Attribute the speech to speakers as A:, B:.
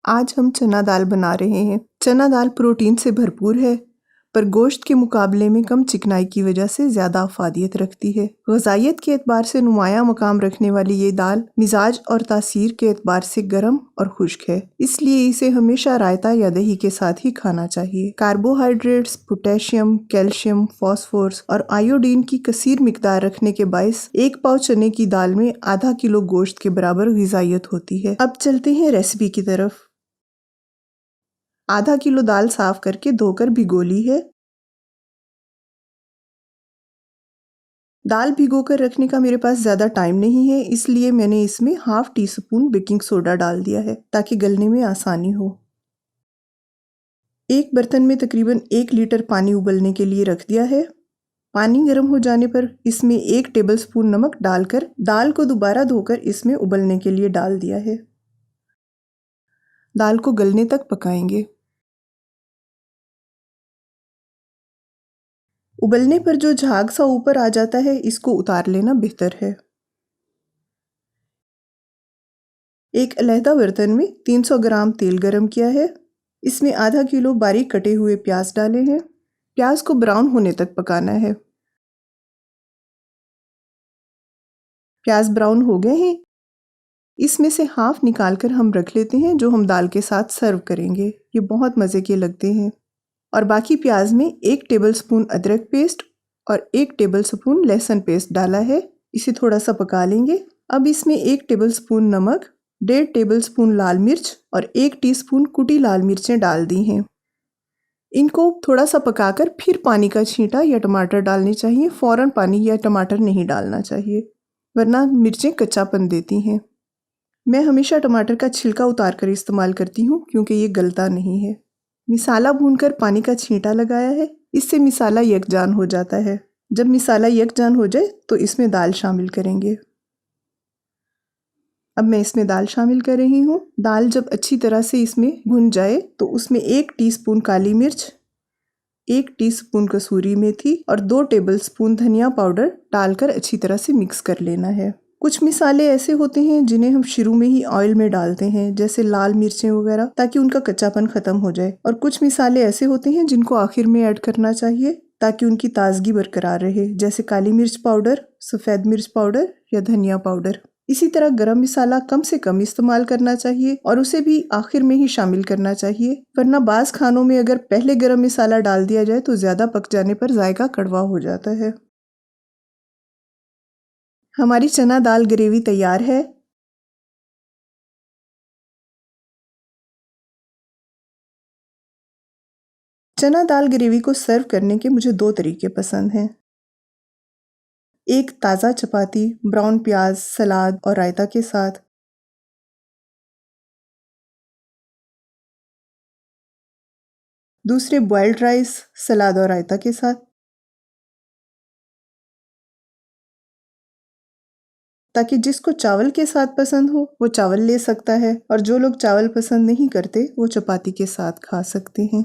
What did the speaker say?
A: आज हम चना दाल बना रहे हैं। चना दाल प्रोटीन से भरपूर है, पर गोश्त के मुकाबले में कम चिकनाई की वजह से ज़्यादा अफादियत रखती है। ग़िज़ाइयत के एतबार से नुमाया मकाम रखने वाली ये दाल मिजाज और तासीर के एतबार से गर्म और खुश्क है, इसलिए इसे हमेशा रायता या दही के साथ ही खाना चाहिए। कार्बोहाइड्रेट्स, पोटेशियम, कैल्शियम, फॉस्फोरस और आयोडीन की कसीर मिकदार रखने के बायस 1 पाव चने की दाल में आधा किलो गोश्त के बराबर ग़िज़ाइयत होती है। अब चलते हैं रेसिपी की तरफ। आधा किलो दाल साफ करके धोकर भिगो ली है। दाल भिगोकर रखने का मेरे पास ज़्यादा टाइम नहीं है, इसलिए मैंने इसमें half tea spoon baking soda डाल दिया है ताकि गलने में आसानी हो। एक बर्तन में तकरीबन 1 लीटर पानी उबलने के लिए रख दिया है। पानी गर्म हो जाने पर इसमें 1 टेबलस्पून नमक डालकर दाल को दोबारा धोकर इसमें उबलने के लिए डाल दिया है। दाल को गलने तक पकाएंगे। उबलने पर जो झाग सा ऊपर आ जाता है, इसको उतार लेना बेहतर है। एक अलहदा बर्तन में 300 ग्राम तेल गरम किया है। इसमें आधा किलो बारीक कटे हुए प्याज डाले हैं। प्याज को ब्राउन होने तक पकाना है। प्याज ब्राउन हो गए हैं। इसमें से हाफ निकालकर हम रख लेते हैं, जो हम दाल के साथ सर्व करेंगे। ये बहुत मज़े के लगते हैं। और बाकी प्याज में 1 टेबलस्पून अदरक पेस्ट और 1 टेबलस्पून लहसुन पेस्ट डाला है। इसे थोड़ा सा पका लेंगे। अब इसमें 1 टेबलस्पून नमक, 1.5 टेबलस्पून लाल मिर्च और 1 टीस्पून कुटी लाल मिर्चें डाल दी हैं। इनको थोड़ा सा पकाकर फिर पानी का छींटा या टमाटर डालने चाहिए। फ़ौरन पानी या टमाटर नहीं डालना चाहिए, वरना मिर्चें कच्चापन देती हैं। मैं हमेशा टमाटर का छिलका उतार कर इस्तेमाल करती हूँ, क्योंकि ये गलता नहीं है। मिसाला भूनकर पानी का छींटा लगाया है। इससे मिसाला यकजान हो जाता है। जब मिसाला यकजान हो जाए तो इसमें दाल शामिल करेंगे। अब मैं इसमें दाल शामिल कर रही हूँ। दाल जब अच्छी तरह से इसमें भुन जाए तो उसमें 1 टीस्पून काली मिर्च, 1 टीस्पून कसूरी मेथी और 2 टेबलस्पून धनिया पाउडर डालकर अच्छी तरह से मिक्स कर लेना है। कुछ मिसाले ऐसे होते हैं जिन्हें हम शुरू में ही ऑयल में डालते हैं, जैसे लाल मिर्चें वगैरह, ताकि उनका कच्चापन ख़त्म हो जाए। और कुछ मिसाले ऐसे होते हैं जिनको आखिर में ऐड करना चाहिए ताकि उनकी ताजगी बरकरार रहे, जैसे काली मिर्च पाउडर, सफ़ेद मिर्च पाउडर या धनिया पाउडर। इसी तरह गरम मसाला कम से कम इस्तेमाल करना चाहिए और उसे भी आखिर में ही शामिल करना चाहिए, वरना बाज़ खानों में अगर पहले गरम मसाला डाल दिया जाए तो ज़्यादा पक जाने पर जायका कड़वा हो जाता है। हमारी चना दाल ग्रेवी तैयार है। चना दाल ग्रेवी को सर्व करने के मुझे 2 तरीके पसंद हैं। एक ताज़ा चपाती, ब्राउन प्याज, सलाद और रायता के साथ। दूसरे बॉइल्ड राइस, सलाद और रायता के साथ। ताकि जिसको चावल के साथ पसंद हो वो चावल ले सकता है, और जो लोग चावल पसंद नहीं करते वो चपाती के साथ खा सकते हैं।